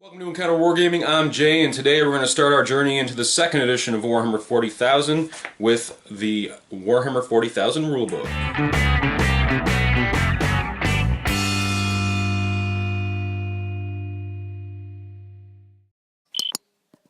Welcome to Encounter Wargaming, I'm Jay, and today we're going to start our journey into the second edition of Warhammer 40,000 with the Warhammer 40,000 Rulebook.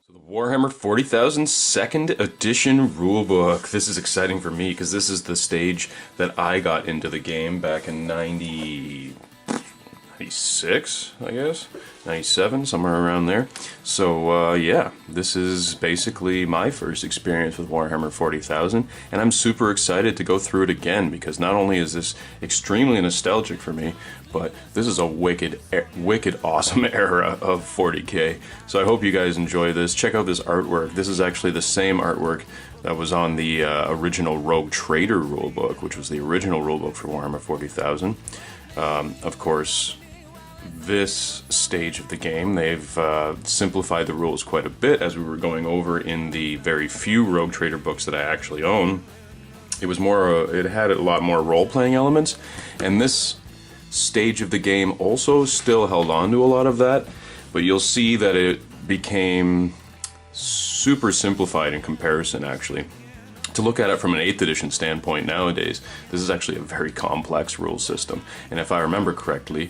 So the Warhammer 40,000 second edition Rulebook. This is exciting for me because this is the stage that I got into the game back in 96, I guess, 97, somewhere around there. So yeah, this is basically my first experience with Warhammer 40,000, and I'm super excited to go through it again because not only is this extremely nostalgic for me, but this is a wicked awesome era of 40k. So I hope you guys enjoy this. Check out this artwork. This is actually the same artwork that was on the original Rogue Trader rulebook, which was the original rulebook for Warhammer 40,000. Of course, this stage of the game, they've simplified the rules quite a bit, as we were going over in the very few Rogue Trader books that I actually own. It was more, it had a lot more role-playing elements, and this stage of the game also still held on to a lot of that, but you'll see that it became super simplified in comparison, actually. To look at it from an 8th edition standpoint nowadays, this is actually a very complex rule system. And if I remember correctly,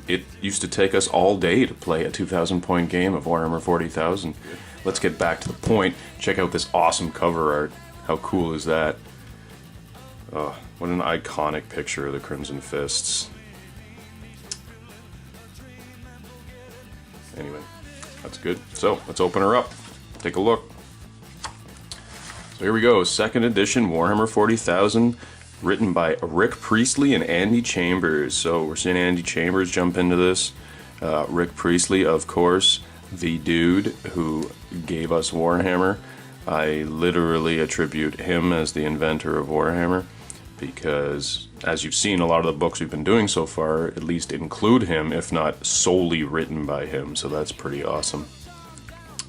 it used to take us all day to play a 2,000 point game of Warhammer 40,000. Let's get back to the point. Check out this awesome cover art. How cool is that? Oh, what an iconic picture of the Crimson Fists. Anyway, that's good. So, let's open her up. Take a look. So here we go, second edition Warhammer 40,000, written by Rick Priestley and Andy Chambers. So we're seeing Andy Chambers jump into this. Rick Priestley, of course, the dude who gave us Warhammer. I literally attribute him as the inventor of Warhammer because, as you've seen, a lot of the books we've been doing so far at least include him, if not solely written by him, so that's pretty awesome.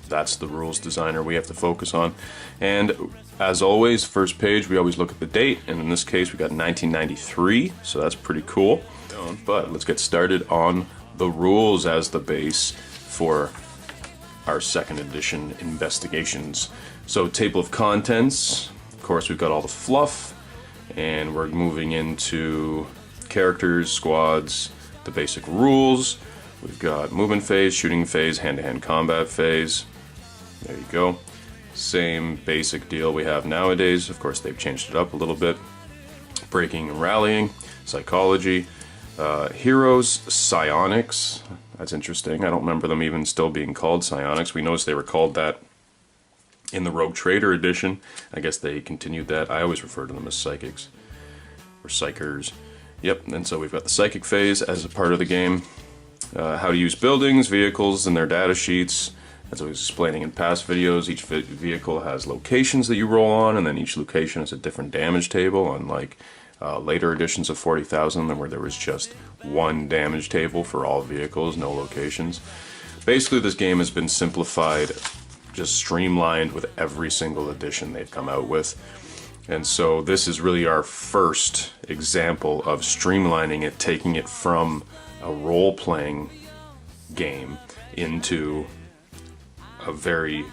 That's the rules designer we have to focus on. And as always, first page, we always look at the date, and in this case we got 1993, so that's pretty cool. But let's get started on the rules as the base for our second edition investigations. So table of contents, of course we've got all the fluff, and we're moving into characters, squads, the basic rules. We've got movement phase, shooting phase, hand-to-hand combat phase. There you go. Same basic deal we have nowadays. Of course, they've changed it up a little bit. Breaking and rallying, psychology, heroes, psionics. That's interesting. I don't remember them even still being called psionics. We noticed they were called that in the Rogue Trader edition. I guess they continued that. I always refer to them as psychics or psychers. Yep, and so we've got the psychic phase as a part of the game. How to use buildings, vehicles, and their data sheets. As I was explaining in past videos, each vehicle has locations that you roll on, and then each location has a different damage table, unlike later editions of 40,000 where there was just one damage table for all vehicles, no locations. Basically, this game has been simplified, just streamlined with every single edition they've come out with. And so this is really our first example of streamlining it, taking it from a role-playing game into a very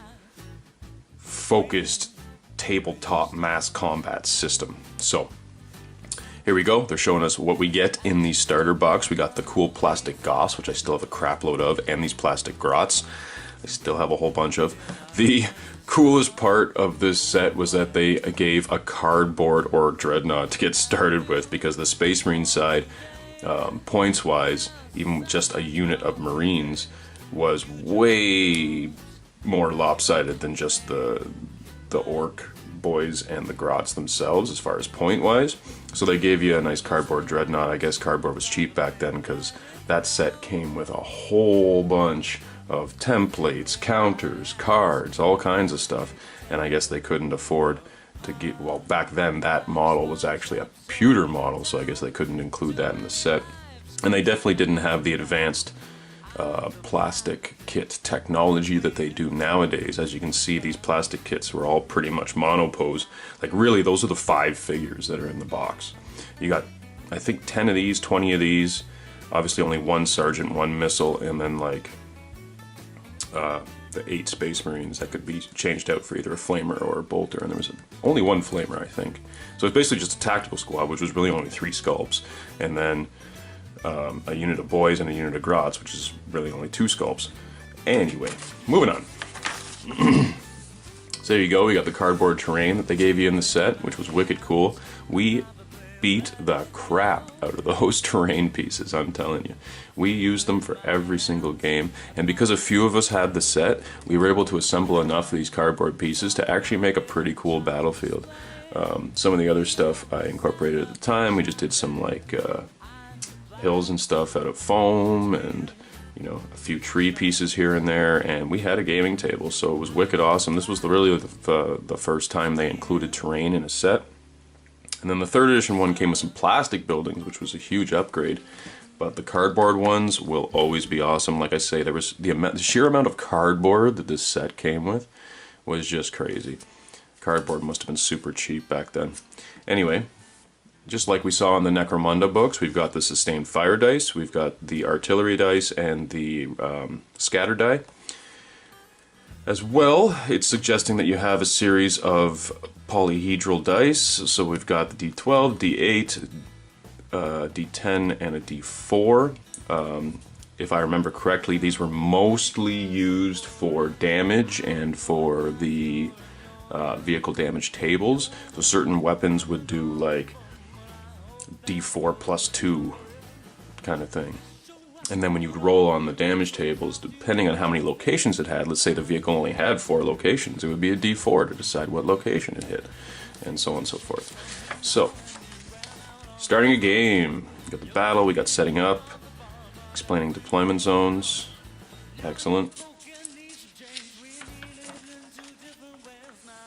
focused tabletop mass combat system. So here we go. They're showing us what we get in the starter box. We got the cool plastic goths, which I still have a crap load of, and these plastic grots I still have a whole bunch of. The coolest part of this set was that they gave a cardboard orc dreadnought to get started with, because the Space Marine side, points wise, even with just a unit of Marines, was way more lopsided than just the orc boys and the grots themselves as far as point wise. So they gave you a nice cardboard dreadnought. I guess cardboard was cheap back then because that set came with a whole bunch of templates, counters, cards, all kinds of stuff, and I guess they couldn't afford to get, well, back then that model was actually a pewter model, so I guess they couldn't include that in the set. And they definitely didn't have the advanced plastic kit technology that they do nowadays. As you can see, these plastic kits were all pretty much monopose. Like, really, those are the 5 figures that are in the box. You got, I think, 10 of these, 20 of these, obviously only 1 sergeant, 1 missile, and then like the 8 Space Marines that could be changed out for either a flamer or a bolter, and there was only one flamer, I think. So it's basically just a tactical squad, which was really only 3 sculpts, and then a unit of boys and a unit of grots, which is really only 2 sculpts. Anyway, moving on. So there you go, we got the cardboard terrain that they gave you in the set, which was wicked cool. We beat the crap out of those terrain pieces, I'm telling you. We used them for every single game, and because a few of us had the set, we were able to assemble enough of these cardboard pieces to actually make a pretty cool battlefield. Some of the other stuff I incorporated at the time, we just did some like hills and stuff out of foam, and you know, a few tree pieces here and there, and we had a gaming table, so it was wicked awesome. This was really the first time they included terrain in a set. And then the 3rd edition one came with some plastic buildings, which was a huge upgrade. But the cardboard ones will always be awesome. Like I say, there was the sheer amount of cardboard that this set came with was just crazy. Cardboard must have been super cheap back then. Anyway, just like we saw in the Necromunda books, we've got the sustained fire dice, we've got the artillery dice, and the scatter die. As well, it's suggesting that you have a series of polyhedral dice, so we've got the D12, D8, D10, and a D4. If I remember correctly, these were mostly used for damage and for the vehicle damage tables. So certain weapons would do like D4 plus 2 kind of thing. And then when you would roll on the damage tables, depending on how many locations it had, let's say the vehicle only had 4 locations, it would be a D4 to decide what location it hit, and so on and so forth. So, starting a game. We got the battle, we got setting up, explaining deployment zones. Excellent.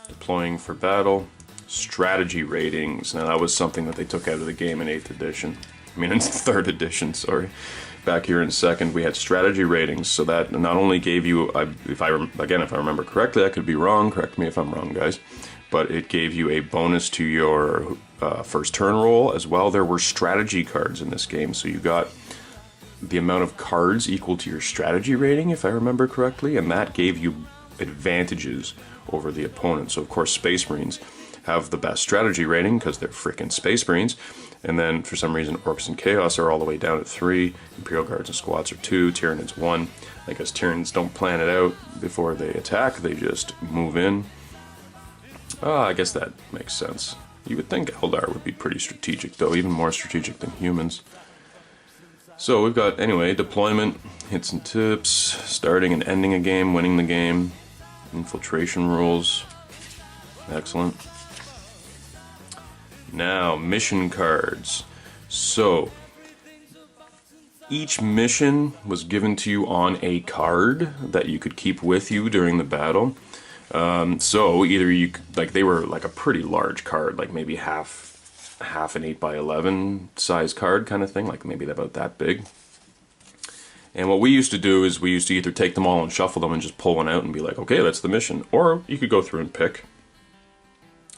Deploying for battle. Strategy ratings. Now that was something that they took out of the game in 8th edition. I mean in 3rd edition, sorry. Back here in 2nd, we had strategy ratings, so that not only gave you, if I remember correctly, I could be wrong, correct me if I'm wrong, guys, but it gave you a bonus to your first turn roll as well. There were strategy cards in this game, so you got the amount of cards equal to your strategy rating, if I remember correctly, and that gave you advantages over the opponent. So of course Space Marines have the best strategy rating because they're freaking Space Marines. And then, for some reason, Orcs and Chaos are all the way down at 3, Imperial Guards and Squads are 2, Tyranids 1. I guess Tyranids don't plan it out before they attack, they just move in. I guess that makes sense. You would think Eldar would be pretty strategic, though, even more strategic than humans. So we've got, anyway, deployment, hits and tips, starting and ending a game, winning the game, infiltration rules. Excellent. Now, mission cards. So, each mission was given to you on a card that you could keep with you during the battle. So, either you, like, they were like a pretty large card, like maybe half an 8x11 size card kind of thing, like maybe about that big. And what we used to do is we used to either take them all and shuffle them and just pull one out and be like, okay, that's the mission. Or you could go through and pick.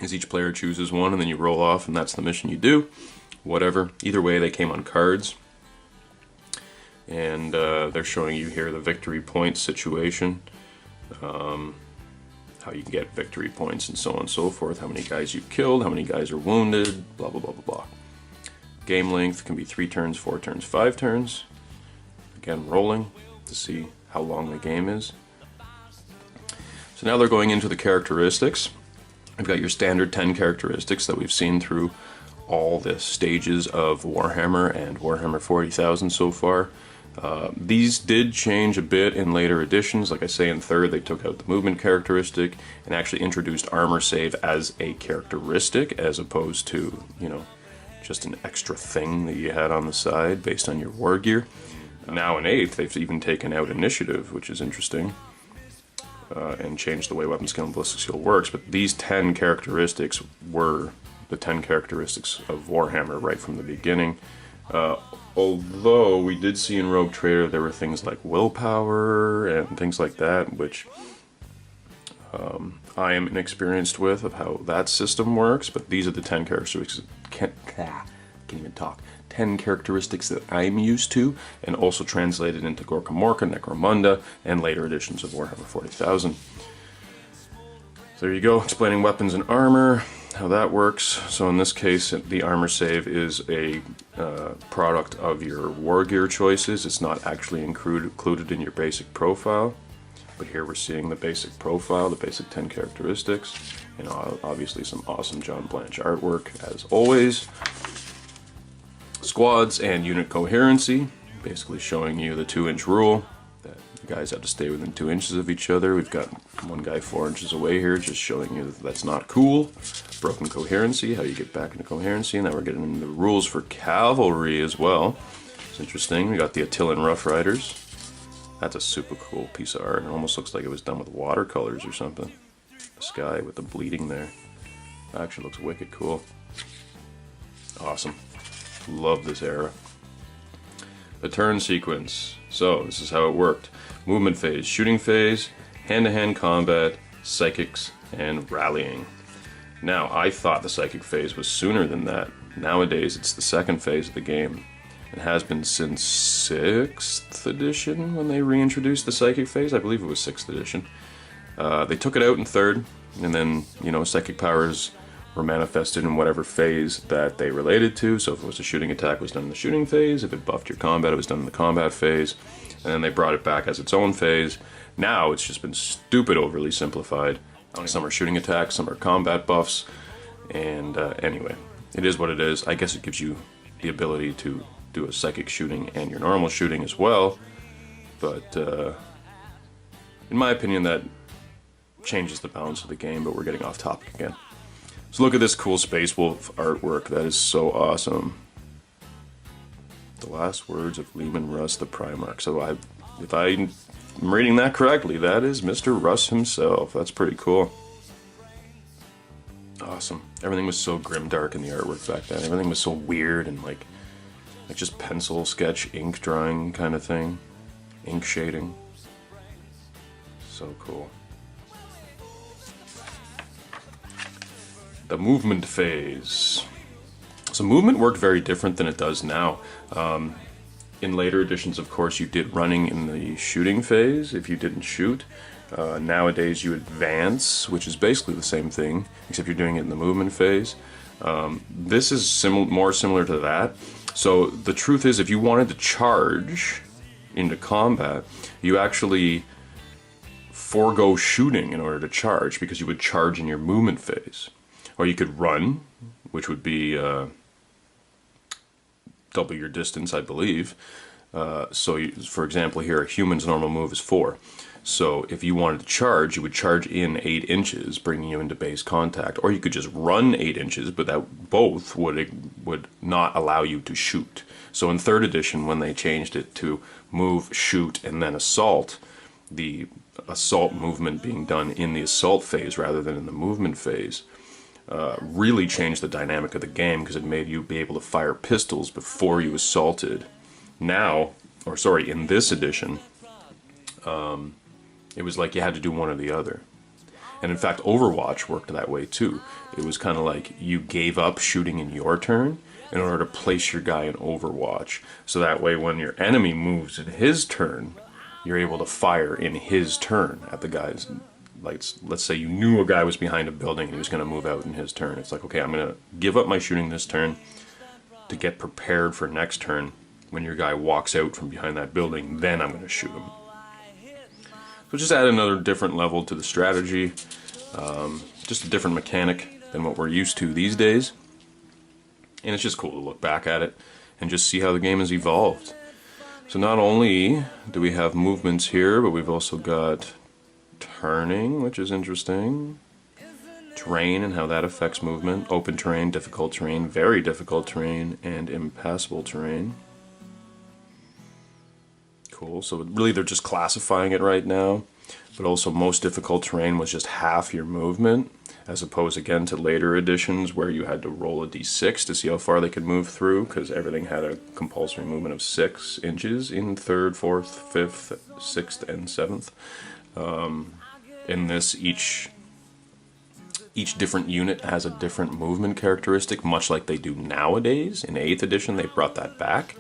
As each player chooses one and then you roll off and that's the mission you do. Whatever. Either way, they came on cards. And they're showing you here the victory point situation. How you can get victory points and so on and so forth. How many guys you've killed, how many guys are wounded, blah, blah, blah, blah, blah. Game length can be 3 turns, 4 turns, 5 turns. Again, rolling to see how long the game is. So now they're going into the characteristics. We've got your standard 10 characteristics that we've seen through all the stages of Warhammer and Warhammer 40,000 so far. These did change a bit in later editions. Like I say, in 3rd they took out the movement characteristic and actually introduced armor save as a characteristic as opposed to, you know, just an extra thing that you had on the side based on your war gear. Now in 8th they've even taken out initiative, which is interesting. And changed the way weapon skill and ballistic skill works, but these 10 characteristics were the 10 characteristics of Warhammer right from the beginning. Although we did see in Rogue Trader there were things like willpower and things like that, which I am inexperienced with of how that system works, but these are the 10 characteristics. Can't even talk. 10 characteristics that I'm used to, and also translated into Gorka Morka, Necromunda, and later editions of Warhammer 40,000. So there you go, explaining weapons and armor, how that works. So in this case, the armor save is a product of your war gear choices. It's not actually included in your basic profile. But here we're seeing the basic profile, the basic 10 characteristics, and obviously some awesome John Blanche artwork, as always. Squads and unit coherency, basically showing you the 2-inch rule, that you guys have to stay within 2 inches of each other. We've got one guy 4 inches away here, just showing you that that's not cool. Broken coherency, how you get back into coherency, and now we're getting into the rules for cavalry as well. It's interesting, we got the Attilan Rough Riders. That's a super cool piece of art. It almost looks like it was done with watercolors or something. The sky with the bleeding there. That actually looks wicked cool. Awesome. Love this era. The turn sequence. So, this is how it worked. Movement phase, shooting phase, hand-to-hand combat, psychics, and rallying. Now, I thought the psychic phase was sooner than that. Nowadays, it's the second phase of the game. It has been since 6th edition when they reintroduced the psychic phase. I believe it was 6th edition. They took it out in 3rd, and then, you know, psychic powers were manifested in whatever phase that they related to. So if it was a shooting attack, it was done in the shooting phase. If it buffed your combat, it was done in the combat phase. And then they brought it back as its own phase. Now it's just been stupid overly simplified. Some are shooting attacks, some are combat buffs. And anyway, it is what it is. I guess it gives you the ability to do a psychic shooting and your normal shooting as well, but in my opinion that changes the balance of the game, but we're getting off topic again. So look at this cool Space Wolf artwork, that is so awesome. The last words of Leman Russ the Primarch. So if I'm reading that correctly, that is Mr. Russ himself. That's pretty cool. Awesome. Everything was so grimdark in the artwork back then. Everything was so weird and like just pencil sketch, ink drawing kind of thing. Ink shading. So cool. The movement phase. So movement worked very different than it does now. In later editions, of course, you did running in the shooting phase if you didn't shoot. Nowadays you advance, which is basically the same thing, except you're doing it in the movement phase. This is more similar to that. So the truth is, if you wanted to charge into combat, you actually forego shooting in order to charge, because you would charge in your movement phase. Or you could run, which would be double your distance, I believe. So for example here, a human's normal move is 4. So if you wanted to charge, you would charge in 8 inches, bringing you into base contact. Or you could just run 8 inches, but that both would not allow you to shoot. So in 3rd edition, when they changed it to move, shoot, and then assault, the assault movement being done in the assault phase rather than in the movement phase, really changed the dynamic of the game, because it made you be able to fire pistols before you assaulted. Now, or sorry, in this edition, it was like you had to do one or the other. And in fact, Overwatch worked that way too. It was kind of like you gave up shooting in your turn in order to place your guy in Overwatch. So that way when your enemy moves in his turn, you're able to fire in his turn at the guys. Like, let's say you knew a guy was behind a building and he was going to move out in his turn. It's like, okay, I'm going to give up my shooting this turn to get prepared for next turn. When your guy walks out from behind that building, then I'm going to shoot him. So just add another different level to the strategy. Just a different mechanic than what we're used to these days. And it's just cool to look back at it and just see how the game has evolved. So not only do we have movements here, but we've also got turning, which is interesting. Terrain and how that affects movement. Open terrain, difficult terrain, very difficult terrain, and impassable terrain. Cool. So really they're just classifying it right now. But also most difficult terrain was just half your movement, as opposed again to later editions where you had to roll a d6 to see how far they could move through, because everything had a compulsory movement of 6 inches in 3rd, 4th, 5th, 6th, and 7th. In this, each each different unit has a different movement characteristic, much like they do nowadays. In 8th edition, they brought that back.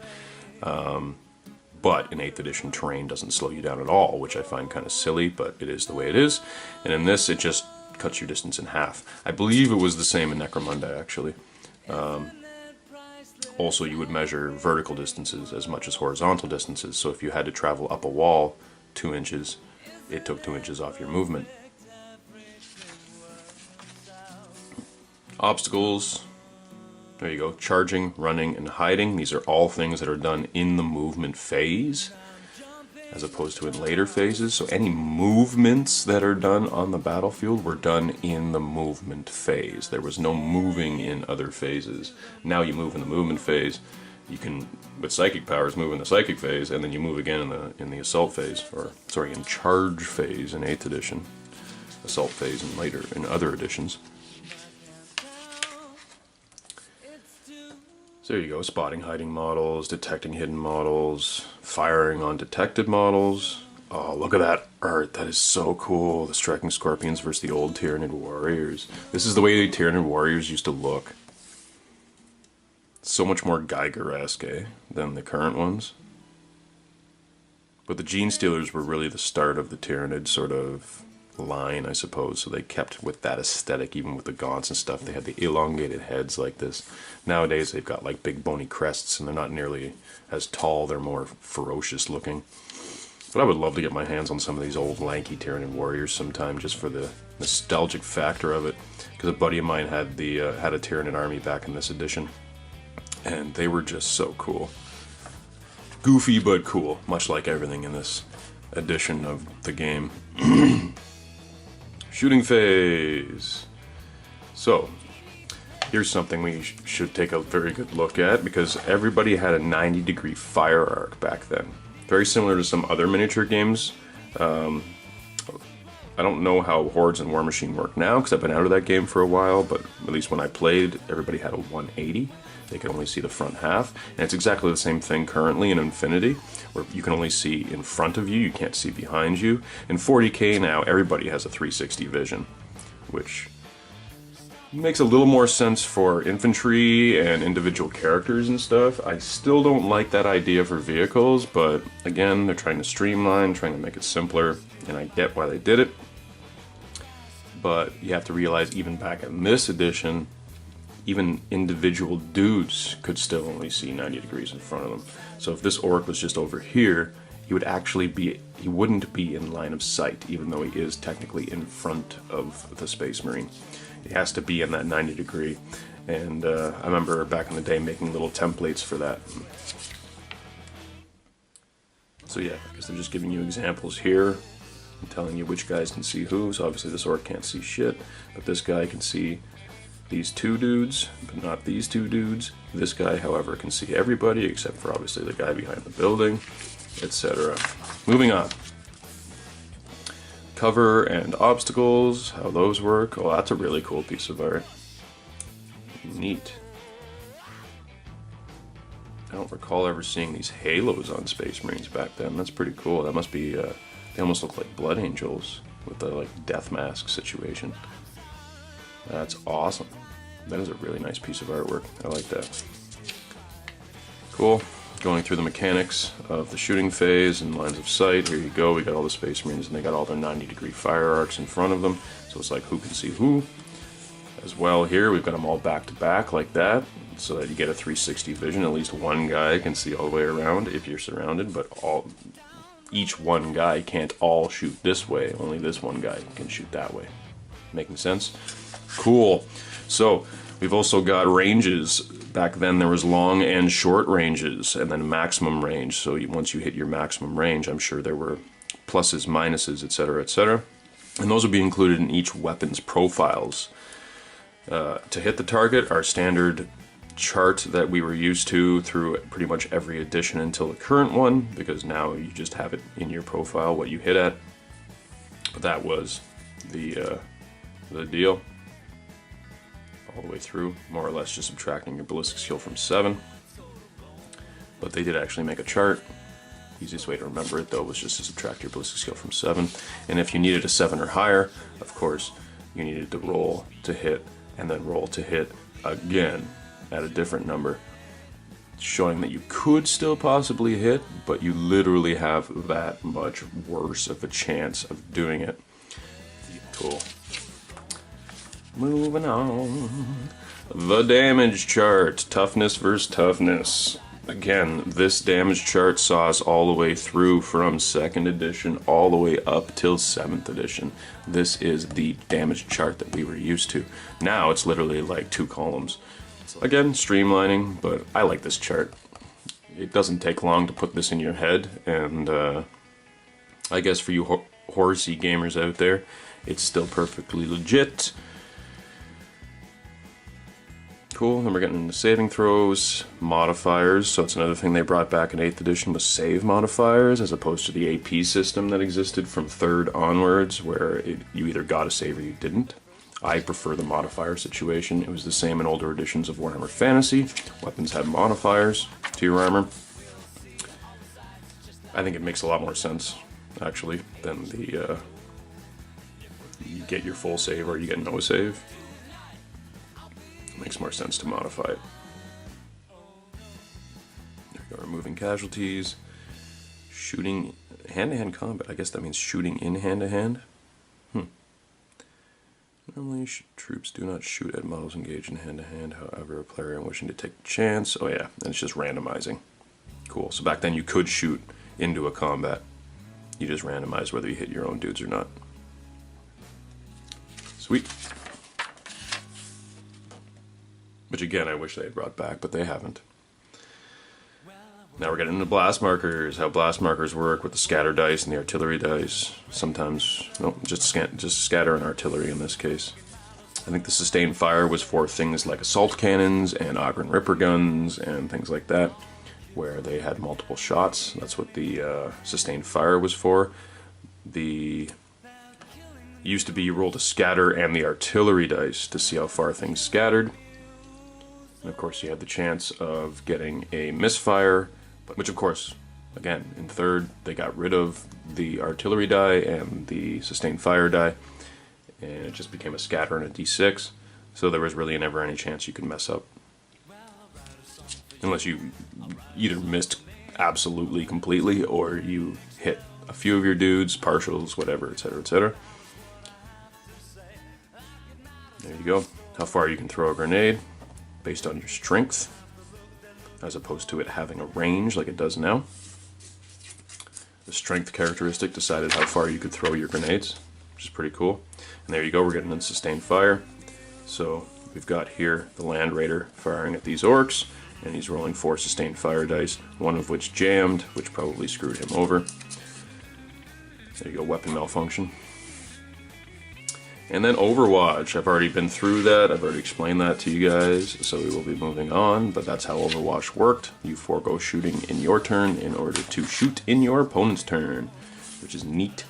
But in 8th edition, terrain doesn't slow you down at all, which I find kind of silly, but it is the way it is. And in this, it just cuts your distance in half. I believe it was the same in Necromunda, actually. Also, you would measure vertical distances as much as horizontal distances, so if you had to travel up a wall 2 inches, it took 2 inches off your movement. Obstacles, there you go, charging, running, and hiding. These are all things that are done in the movement phase, as opposed to in later phases. So any movements that are done on the battlefield were done in the movement phase. There was no moving in other phases. Now you move in the movement phase. You can, with psychic powers, move in the psychic phase, and then you move again in the assault phase, or sorry, in charge phase in 8th edition, assault phase in later in other editions. So there you go, spotting hiding models, detecting hidden models, firing on detected models. Oh, look at that art, that is so cool. The striking scorpions versus the old Tyranid warriors. This is the way the Tyranid warriors used to look. So much more Geiger-esque, than the current ones. But the Gene Stealers were really the start of the Tyranid sort of line, I suppose, so they kept with that aesthetic, even with the gaunts and stuff. They had the elongated heads like this. Nowadays they've got like big bony crests, and they're not nearly as tall, they're more ferocious looking. But I would love to get my hands on some of these old lanky Tyranid warriors sometime, just for the nostalgic factor of it, because a buddy of mine had had a Tyranid army back in this edition, and they were just so cool. Goofy but cool, much like everything in this edition of the game. Shooting phase. So, here's something we should take a very good look at, because everybody had a 90-degree fire arc back then. Very similar to some other miniature games. I don't know how Hordes and War Machine work now, because I've been out of that game for a while, but at least when I played, everybody had a 180. They could only see the front half, and it's exactly the same thing currently in Infinity, where you can only see in front of you, you can't see behind you. In 40k now, everybody has a 360 vision, which makes a little more sense for infantry and individual characters and stuff. I still don't like that idea for vehicles, but again, they're trying to streamline, trying to make it simpler, and I get why they did it. But you have to realize, even back in this edition, even individual dudes could still only see 90 degrees in front of them. So if this orc was just over here, he wouldn't be in line of sight, even though he is technically in front of the Space Marine. He has to be in that 90 degree. And I remember back in the day making little templates for that. So yeah, I guess they're just giving you examples here and telling you which guys can see who. So obviously this orc can't see shit, but this guy can see these two dudes, but not these two dudes. This guy, however, can see everybody except for obviously the guy behind the building, etc. Moving on. Cover and obstacles, how those work. Oh, that's a really cool piece of art. Neat. I don't recall ever seeing these halos on Space Marines back then. That's pretty cool. That must be, they almost look like Blood Angels with the like death mask situation. That's awesome. That is a really nice piece of artwork. I like that. Cool. Going through the mechanics of the shooting phase and lines of sight. Here you go. We got all the Space Marines and they got all their 90-degree fire arcs in front of them. So it's like who can see who. As well here, we've got them all back to back like that, so that you get a 360 vision. At least one guy can see all the way around if you're surrounded, but each one guy can't all shoot this way. Only this one guy can shoot that way. Making sense? Cool. So we've also got ranges. Back then there was long and short ranges, and then maximum range. So once you hit your maximum range, I'm sure there were pluses, minuses, etc., etc. And those will be included in each weapon's profiles. To hit the target, our standard chart that we were used to through pretty much every edition until the current one, because now you just have it in your profile what you hit at. But that was the deal. All the way through, more or less just subtracting your ballistic skill from 7. But they did actually make a chart. Easiest way to remember it though was just to subtract your ballistic skill from 7. And if you needed a 7 or higher, of course, you needed to roll to hit, and then roll to hit again at a different number, showing that you could still possibly hit, but you literally have that much worse of a chance of doing it. Cool. Moving on. The damage chart. Toughness versus toughness. Again, this damage chart saw us all the way through from 2nd edition all the way up till 7th edition. This is the damage chart that we were used to. Now it's literally like 2 columns. Again, streamlining, but I like this chart. It doesn't take long to put this in your head, and I guess for you horsey gamers out there, it's still perfectly legit. Cool, then we're getting into saving throws, modifiers, so it's another thing they brought back in 8th edition was save modifiers, as opposed to the AP system that existed from 3rd onwards, where you either got a save or you didn't. I prefer the modifier situation. It was the same in older editions of Warhammer Fantasy. Weapons had modifiers to your armor. I think it makes a lot more sense, actually, than the you get your full save or you get no save. It makes more sense to modify it. There we go, removing casualties. Shooting hand-to-hand combat. I guess that means shooting in hand-to-hand. Normally, troops do not shoot at models engaged in hand-to-hand. However, a player wishing to take a chance. Oh yeah, and it's just randomizing. Cool. So back then you could shoot into a combat. You just randomize whether you hit your own dudes or not. Sweet. Which again, I wish they had brought back, but they haven't. Now we're getting into blast markers, how blast markers work with the scatter dice and the artillery dice. Sometimes, no, just scatter and artillery in this case. I think the sustained fire was for things like assault cannons and Ogren Ripper guns and things like that, where they had multiple shots. That's what the sustained fire was for. The used to be you rolled a scatter and the artillery dice to see how far things scattered. And of course you had the chance of getting a misfire, which of course, again, in 3rd, they got rid of the artillery die and the sustained fire die, and it just became a scatter and a d6, so there was really never any chance you could mess up. Unless you either missed absolutely completely, or you hit a few of your dudes, partials, whatever, etc., etc. There you go. How far you can throw a grenade, based on your strength, as opposed to it having a range like it does now. The strength characteristic decided how far you could throw your grenades, which is pretty cool. And there you go, we're getting into sustained fire. So we've got here the Land Raider firing at these orcs, and he's rolling 4 sustained fire dice, one of which jammed, which probably screwed him over. There you go, weapon malfunction. And then Overwatch, I've already been through that, I've already explained that to you guys, so we will be moving on, but that's how Overwatch worked. You forego shooting in your turn in order to shoot in your opponent's turn, which is neat.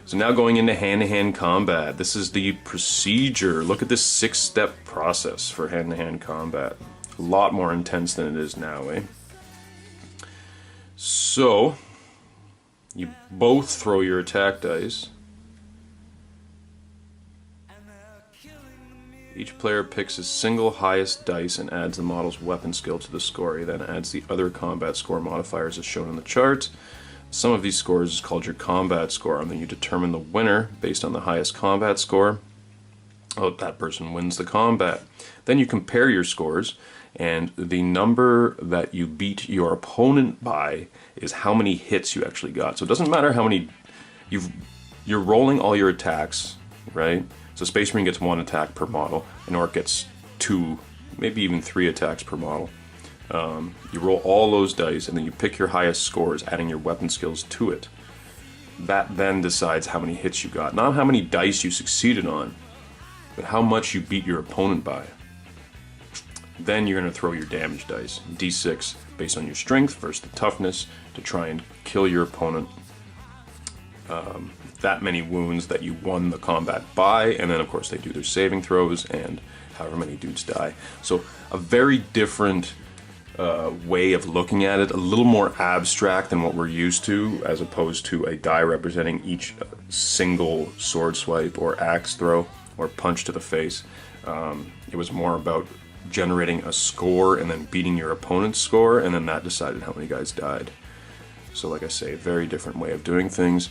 So now going into hand-to-hand combat, this is the procedure. Look at this 6-step process for hand-to-hand combat. A lot more intense than it is now, eh? So, you both throw your attack dice. Each player picks his single highest dice and adds the model's weapon skill to the score. He then adds the other combat score modifiers as shown in the chart. Some of these scores is called your combat score, and then you determine the winner based on the highest combat score. Oh, that person wins the combat. Then you compare your scores, and the number that you beat your opponent by is how many hits you actually got. So it doesn't matter how many you're rolling all your attacks, right? So Space Marine gets 1 attack per model, an Orc gets 2, maybe even 3 attacks per model. You roll all those dice, and then you pick your highest scores, adding your weapon skills to it. That then decides how many hits you got. Not how many dice you succeeded on, but how much you beat your opponent by. Then you're going to throw your damage dice, d6, based on your strength versus the toughness, to try and kill your opponent. That many wounds that you won the combat by, and then of course they do their saving throws, and however many dudes die. So a very different way of looking at it, a little more abstract than what we're used to, as opposed to a die representing each single sword swipe or axe throw, or punch to the face. It was more about generating a score and then beating your opponent's score, and then that decided how many guys died. So like I say, very different way of doing things.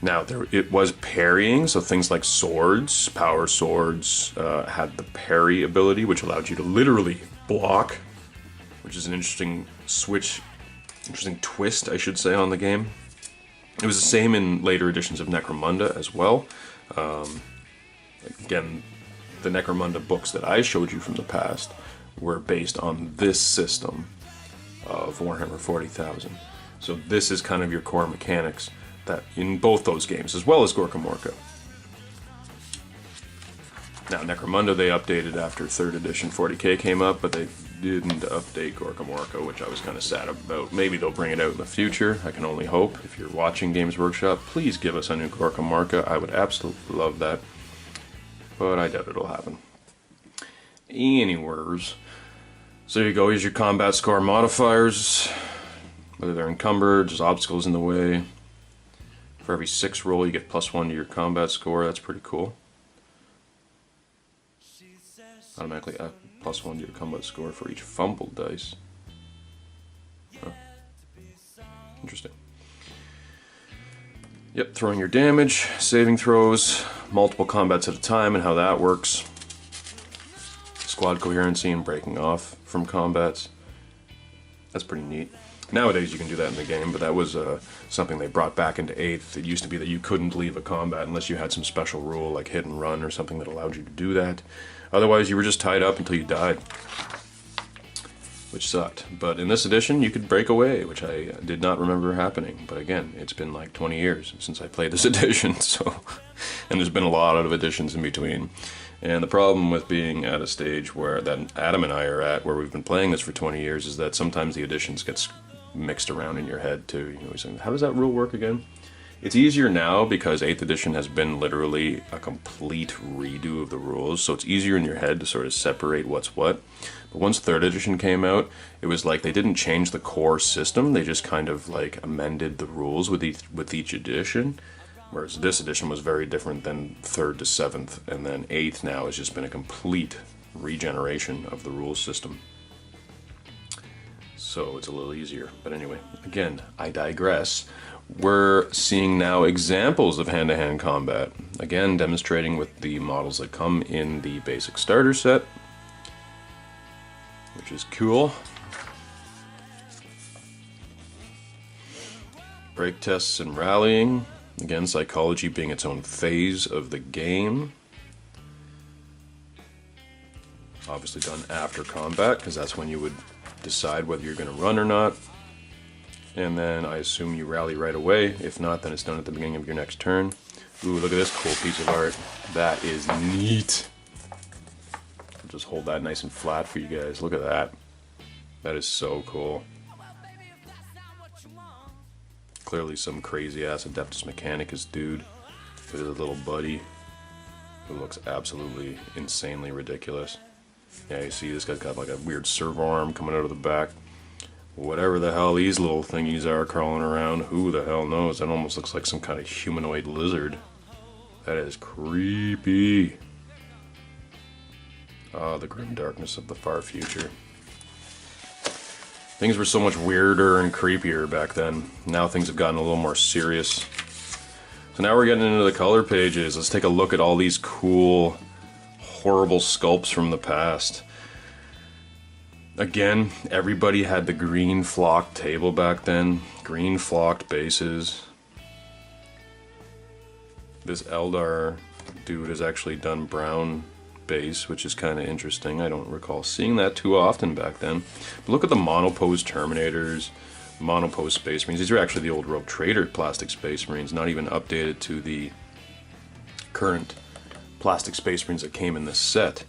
Now, it was parrying, so things like swords, power swords, had the parry ability, which allowed you to literally block, which is an interesting twist, I should say, on the game. It was the same in later editions of Necromunda as well. Again, the Necromunda books that I showed you from the past were based on this system of Warhammer 40,000. So this is kind of your core mechanics that in both those games, as well as Gorka Morka. Now, Necromunda they updated after 3rd edition 40k came up, but they didn't update Gorka Morka, which I was kind of sad about. Maybe they'll bring it out in the future. I can only hope. If you're watching Games Workshop, please give us a new Gorka Morka. I would absolutely love that. But I doubt it'll happen. Anyways, so there you go. Here's your combat score modifiers. Whether they're encumbered, there's obstacles in the way. For every 6 roll, you get +1 to your combat score. That's pretty cool. Automatically add +1 to your combat score for each fumbled dice. Huh. Interesting. Yep, throwing your damage, saving throws, multiple combats at a time, and how that works. Squad coherency and breaking off from combats. That's pretty neat. Nowadays you can do that in the game, but that was something they brought back into 8th. It used to be that you couldn't leave a combat unless you had some special rule like hit and run or something that allowed you to do that. Otherwise you were just tied up until you died, which sucked. But in this edition you could break away, which I did not remember happening. But again, it's been like 20 years since I played this edition, so and there's been a lot of editions in between. And the problem with being at a stage where that Adam and I are at, where we've been playing this for 20 years, is that sometimes the editions get mixed around in your head too. You know, you're saying, how does that rule work again? It's easier now because 8th edition has been literally a complete redo of the rules, so it's easier in your head to sort of separate what's what. But once 3rd edition came out, it was like they didn't change the core system, they just kind of like amended the rules with each edition. Whereas this edition was very different than 3rd to 7th, and then 8th now has just been a complete regeneration of the rules system. So it's a little easier. But anyway, again, I digress. We're seeing now examples of hand-to-hand combat. Again, demonstrating with the models that come in the basic starter set, which is cool. Break tests and rallying. Again, psychology being its own phase of the game. Obviously done after combat, because that's when you would decide whether you're going to run or not. And then I assume you rally right away. If not, then it's done at the beginning of your next turn. Ooh, look at this cool piece of art. That is neat. I'll just hold that nice and flat for you guys. Look at that. That is so cool. Clearly some crazy-ass Adeptus Mechanicus dude with his little buddy who looks absolutely insanely ridiculous. Yeah, you see this guy's got like a weird servo arm coming out of the back. Whatever the hell these little thingies are crawling around, who the hell knows? That almost looks like some kind of humanoid lizard. That is creepy. Ah, the grim darkness of the far future. Things were so much weirder and creepier back then. Now things have gotten a little more serious. So now we're getting into the color pages. Let's take a look at all these cool, horrible sculpts from the past. Again, everybody had the green flocked table back then. Green flocked bases. This Eldar dude has actually done brown base, which is kind of interesting. I don't recall seeing that too often back then. But look at the monopose Terminators, monopose Space Marines. These are actually the old Rogue Trader plastic Space Marines, not even updated to the current plastic Space Marines that came in this set.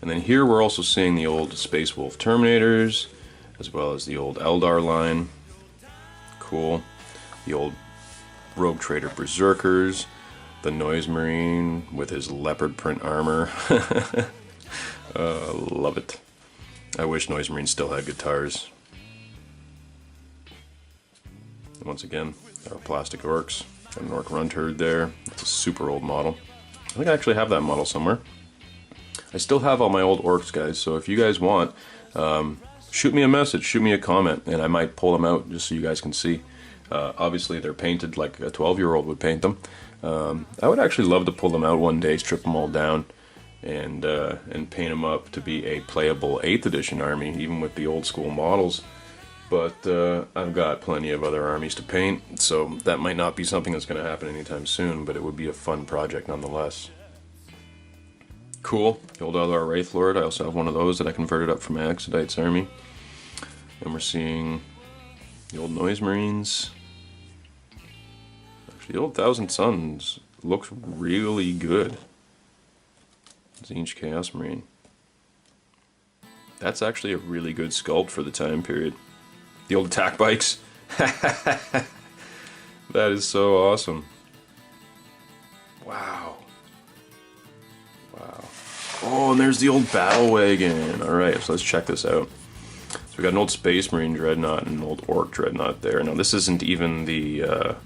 And then here we're also seeing the old Space Wolf Terminators, as well as the old Eldar line. Cool. The old Rogue Trader Berserkers. The Noise Marine with his leopard print armor. Love it. I wish Noise Marine still had guitars. And once again, our plastic orcs. Got an orc runt herd there. It's a super old model. I think I actually have that model somewhere. I still have all my old orcs, guys, so if you guys want, shoot me a message, shoot me a comment, and I might pull them out just so you guys can see. Obviously, they're painted like a 12-year-old would paint them. I would actually love to pull them out one day, strip them all down, and paint them up to be a playable 8th edition army, even with the old school models. But I've got plenty of other armies to paint, so that might not be something that's going to happen anytime soon, but it would be a fun project nonetheless. Cool, the old Eldar Wraith Lord. I also have one of those that I converted up from Exodite's army. And we're seeing the old Noise Marines. Actually, the old Thousand Suns looks really good. Tzeentch Chaos Marine. That's actually a really good sculpt for the time period. The old attack bikes. That is so awesome. Wow. Wow. Oh, and there's the old battle wagon. Alright, so let's check this out. So we got an old Space Marine Dreadnought and an old Orc Dreadnought there. Now this isn't even the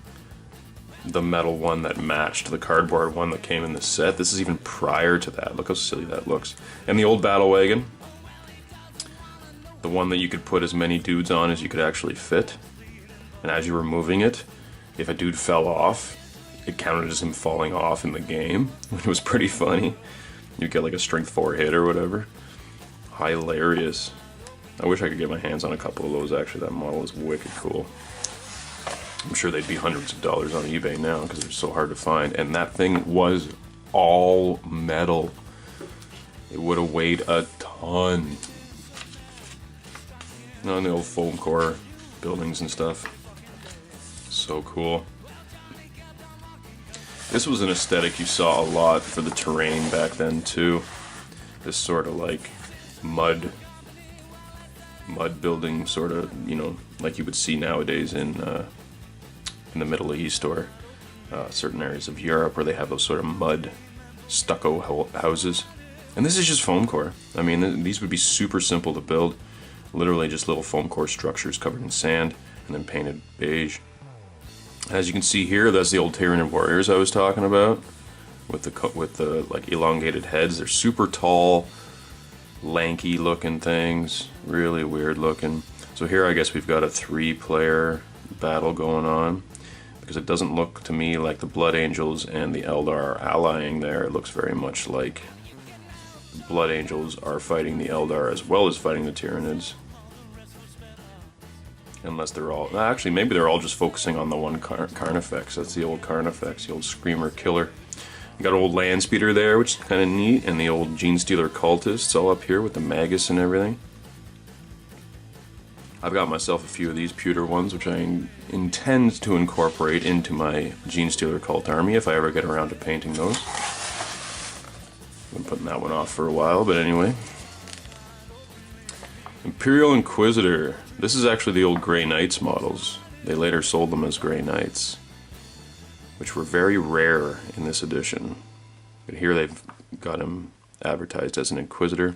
metal one that matched the cardboard one that came in the set. This is even prior to that. Look how silly that looks. And the old battle wagon. The one that you could put as many dudes on as you could actually fit. And as you were moving it, if a dude fell off, it counted as him falling off in the game, which was pretty funny. You'd get like a strength 4 hit or whatever. Hilarious. I wish I could get my hands on a couple of those, actually. That model is wicked cool. I'm sure they'd be hundreds of dollars on eBay now because they're so hard to find. And that thing was all metal. It would have weighed a ton. On the old foam core buildings and stuff. So cool. This was an aesthetic you saw a lot for the terrain back then too. This sort of like mud building, sort of, you know, like you would see nowadays in the Middle East or certain areas of Europe where they have those sort of mud stucco houses. And this is just foam core. I mean, these would be super simple to build. Literally just little foam core structures covered in sand and then painted beige. As you can see here, that's the old Tyranid warriors I was talking about, with the like elongated heads. They're super tall, lanky looking things, really weird looking. So here I guess we've got a 3-player battle going on, because it doesn't look to me like the Blood Angels and the Eldar are allying there. It looks very much like the Blood Angels are fighting the Eldar as well as fighting the Tyranids. Unless they're all... Actually, maybe they're all just focusing on the one Carnifex. That's the old Carnifex, the old Screamer Killer. You got old Landspeeder there, which is kind of neat, and the old Genestealer Cultists all up here with the Magus and everything. I've got myself a few of these pewter ones, which I intend to incorporate into my Genestealer Cult army if I ever get around to painting those. I've been putting that one off for a while, but anyway. Imperial Inquisitor. This is actually the old Grey Knights models. They later sold them as Grey Knights, which were very rare in this edition. But here they've got him advertised as an Inquisitor.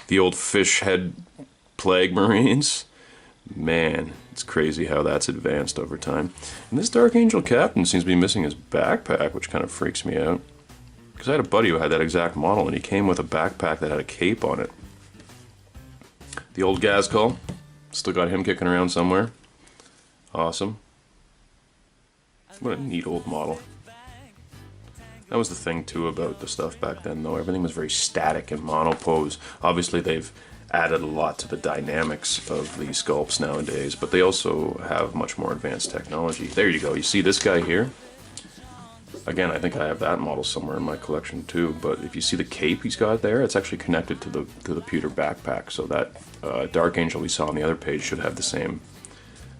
The old fish head Plague Marines. Man, it's crazy how that's advanced over time. And this Dark Angel Captain seems to be missing his backpack, which kind of freaks me out. Because I had a buddy who had that exact model, and he came with a backpack that had a cape on it. The old Gazkul. Still got him kicking around somewhere. Awesome. What a neat old model. That was the thing too about the stuff back then though. Everything was very static and monopose. Obviously they've added a lot to the dynamics of these sculpts nowadays, but they also have much more advanced technology. There you go. You see this guy here? Again, I think I have that model somewhere in my collection too, but if you see the cape he's got there, it's actually connected to the pewter backpack, so that Dark Angel we saw on the other page should have the same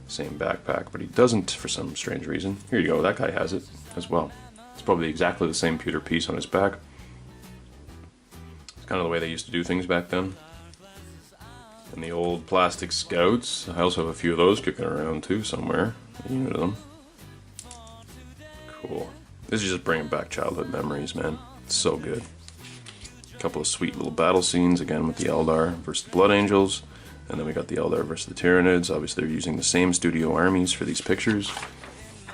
backpack, but he doesn't for some strange reason. Here you go, that guy has it as well. It's probably exactly the same pewter piece on his back. It's kind of the way they used to do things back then. And the old plastic scouts, I also have a few of those kicking around too somewhere. A unit of them. Cool. This is just bringing back childhood memories, man. It's so good. A couple of sweet little battle scenes, again with the Eldar versus the Blood Angels. And then we got the Eldar versus the Tyranids. Obviously they're using the same studio armies for these pictures,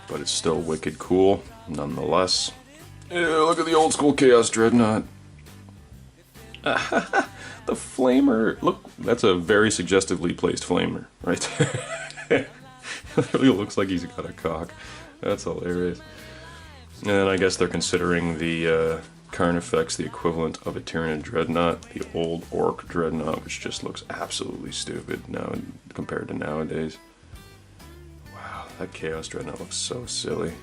but it's still wicked cool, nonetheless. Ew, look at the old school Chaos Dreadnought. The flamer. Look, that's a very suggestively placed flamer right there. It really looks like he's got a cock. That's hilarious. And I guess they're considering the Carnifex the equivalent of a Tyranid Dreadnought, the old Orc Dreadnought, which just looks absolutely stupid now compared to nowadays. Wow, that Chaos Dreadnought looks so silly.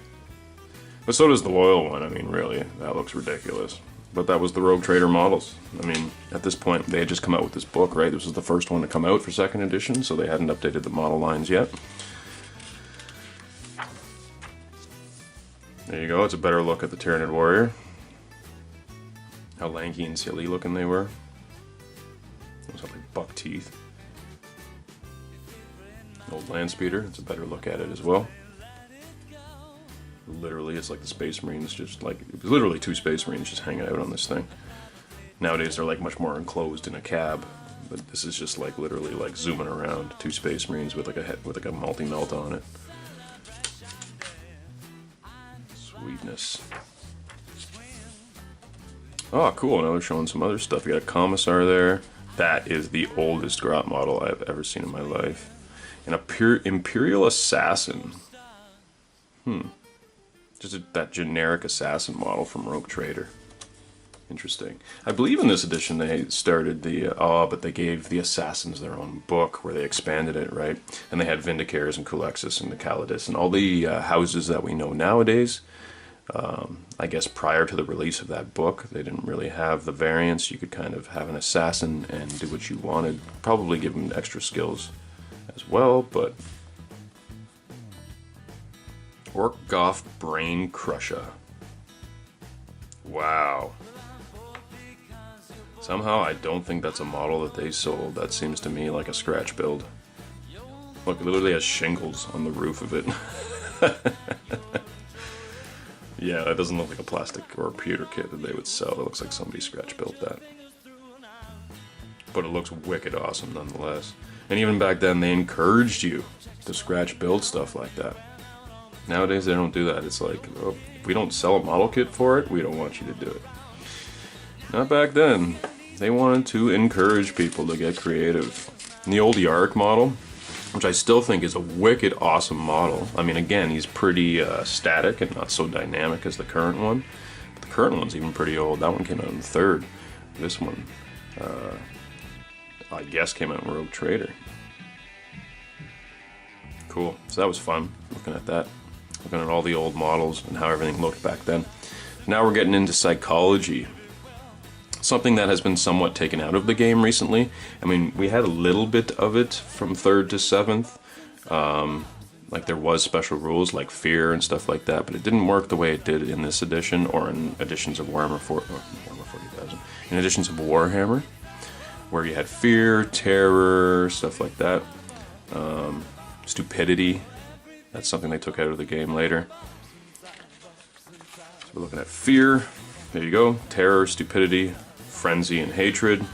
But so does the Loyal one. I mean, really, that looks ridiculous. But that was the Rogue Trader models. I mean, at this point, they had just come out with this book, right? This was the first one to come out for 2nd edition, so they hadn't updated the model lines yet. There you go, it's a better look at the Tyranid Warrior. How lanky and silly looking they were. Those have like buck teeth. Old Landspeeder, it's a better look at it as well. Literally, it's like the Space Marines, just like, it was literally 2 Space Marines just hanging out on this thing. Nowadays they're like much more enclosed in a cab, but this is just like literally like zooming around 2 Space Marines with like a head, with like a multi-melt on it. Sweetness. Oh, cool. Now they're showing some other stuff. You got a Commissar there. That is the oldest Grot model I've ever seen in my life. And a pure Imperial Assassin. Just that generic assassin model from Rogue Trader. Interesting. I believe in this edition they started the... but they gave the Assassins their own book where they expanded it, right? And they had Vindicators and Culexus and the Calidus and all the houses that we know nowadays. I guess prior to the release of that book, they didn't really have the variants. You could kind of have an assassin and do what you wanted. Probably give him extra skills as well, but... Orc-Goth Brain Crusher. Wow. Somehow I don't think that's a model that they sold. That seems to me like a scratch build. Look, it literally has shingles on the roof of it. Yeah, that doesn't look like a plastic or a pewter kit that they would sell. It looks like somebody scratch built that. But it looks wicked awesome nonetheless. And even back then they encouraged you to scratch build stuff like that. Nowadays they don't do that. It's like, oh, if we don't sell a model kit for it, we don't want you to do it. Not back then. They wanted to encourage people to get creative. And the old Yarrick model, which I still think is a wicked awesome model. I mean, again, he's pretty static and not so dynamic as the current one. But the current one's even pretty old. That one came out in the 3rd. This one, I guess, came out in Rogue Trader. Cool. So that was fun, looking at that. Looking at all the old models and how everything looked back then. Now we're getting into psychology. Something that has been somewhat taken out of the game recently. I mean, we had a little bit of it from 3rd to 7th. Like there was special rules like fear and stuff like that, but it didn't work the way it did in this edition or in editions of Warhammer 40,000. In editions of Warhammer, where you had fear, terror, stuff like that. Stupidity. That's something they took out of the game later. So we're looking at fear. There you go. Terror, stupidity, frenzy, and hatred.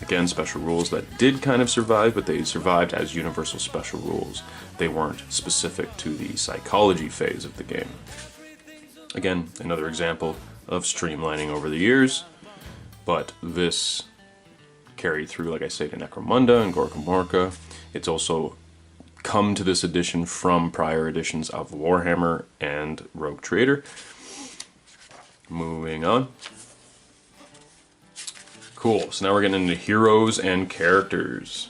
Again, special rules that did kind of survive, but they survived as universal special rules. They weren't specific to the psychology phase of the game. Again, another example of streamlining over the years, but this carried through, like I say, to Necromunda and Gorka Morka. It's also come to this edition from prior editions of Warhammer and Rogue Trader. Moving on. Cool, so now we're getting into heroes and characters.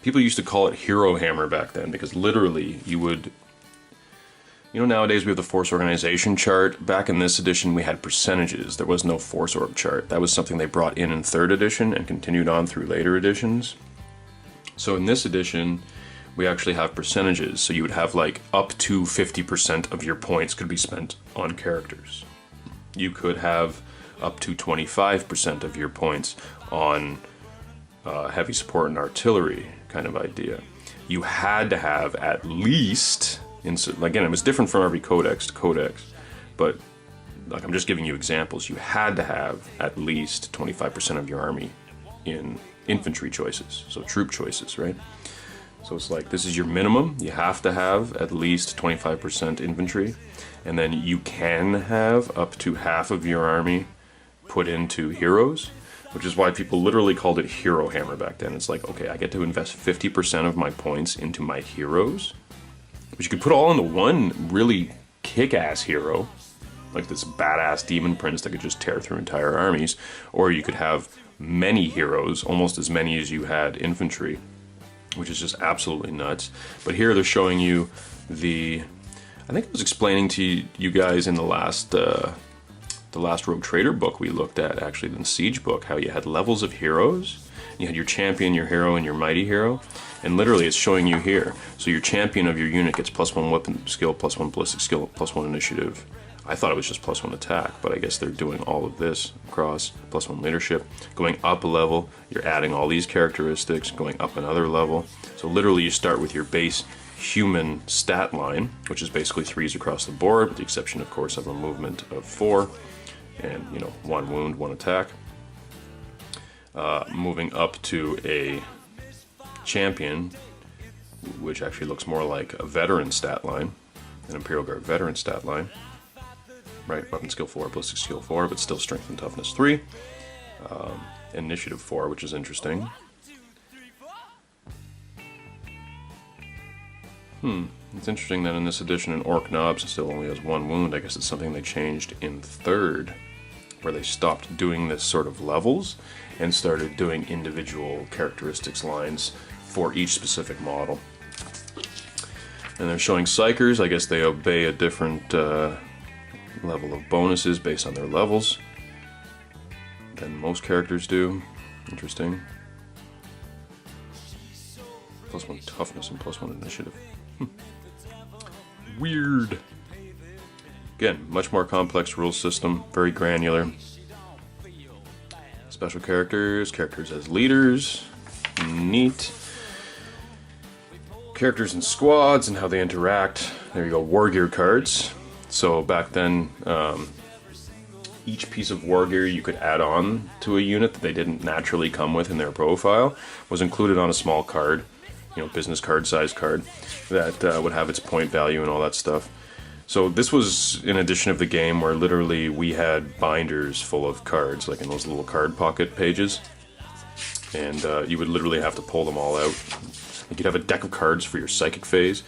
People used to call it Hero Hammer back then because literally you would... You know, nowadays we have the Force Organization chart. Back in this edition we had percentages. There was no Force Org chart. That was something they brought in 3rd edition and continued on through later editions. So in this edition, we actually have percentages. So you would have like up to 50% of your points could be spent on characters. You could have up to 25% of your points on heavy support and artillery kind of idea. You had to have at least, again, it was different from every codex to codex, but like I'm just giving you examples. You had to have at least 25% of your army in infantry choices, so troop choices, right? So it's like, this is your minimum. You have to have at least 25% infantry, and then you can have up to half of your army put into heroes, which is why people literally called it Hero Hammer back then. It's like, okay, I get to invest 50% of my points into my heroes, which you could put all into one really kick-ass hero, like this badass demon prince that could just tear through entire armies, or you could have many heroes, almost as many as you had infantry, which is just absolutely nuts. But here they're showing you I think I was explaining to you guys in the last Rogue Trader book we looked at, actually, the Siege book, how you had levels of heroes. You had your champion, your hero, and your mighty hero. And literally it's showing you here. So your champion of your unit gets +1 weapon skill, +1 ballistic skill, +1 initiative. I thought it was just +1 attack, but I guess they're doing all of this across, +1 leadership. Going up a level, you're adding all these characteristics, going up another level. So literally you start with your base human stat line, which is basically 3s across the board, with the exception, of course, of a movement of 4, and, you know, 1 wound, 1 attack. Moving up to a champion, which actually looks more like a veteran stat line, an Imperial Guard veteran stat line. Right, weapon skill 4, ballistic skill 4, but still strength and toughness 3. Initiative 4, which is interesting. It's interesting that in this edition, an Orc Nobs still only has 1 wound. I guess it's something they changed in 3rd, where they stopped doing this sort of levels and started doing individual characteristics lines for each specific model. And they're showing Psychers. I guess they obey a different level of bonuses based on their levels than most characters do. Interesting. +1 toughness and +1 initiative. Weird. Again, much more complex rule system, very granular. Special characters, characters as leaders, neat. Characters in squads and how they interact. There you go, war gear cards. So back then, each piece of war gear you could add on to a unit that they didn't naturally come with in their profile was included on a small card, you know, business card size card, that would have its point value and all that stuff. So this was an edition of the game where literally we had binders full of cards, like in those little card pocket pages, and you would literally have to pull them all out. Like you'd have a deck of cards for your psychic phase,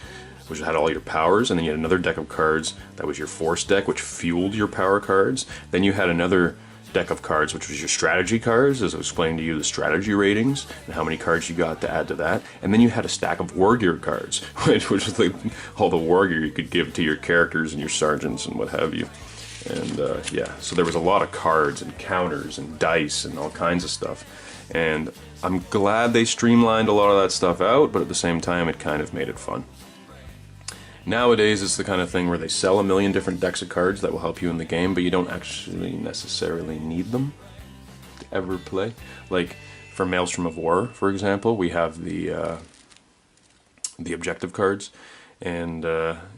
which had all your powers, and then you had another deck of cards that was your force deck, which fueled your power cards. Then you had another deck of cards, which was your strategy cards, as I was explaining to you the strategy ratings and how many cards you got to add to that. And then you had a stack of war gear cards, which was like all the war gear you could give to your characters and your sergeants and what have you. And yeah, so there was a lot of cards and counters and dice and all kinds of stuff. And I'm glad they streamlined a lot of that stuff out, but at the same time it kind of made it fun. Nowadays, it's the kind of thing where they sell a million different decks of cards that will help you in the game, but you don't actually necessarily need them to ever play. Like, for Maelstrom of War, for example, we have the objective cards, and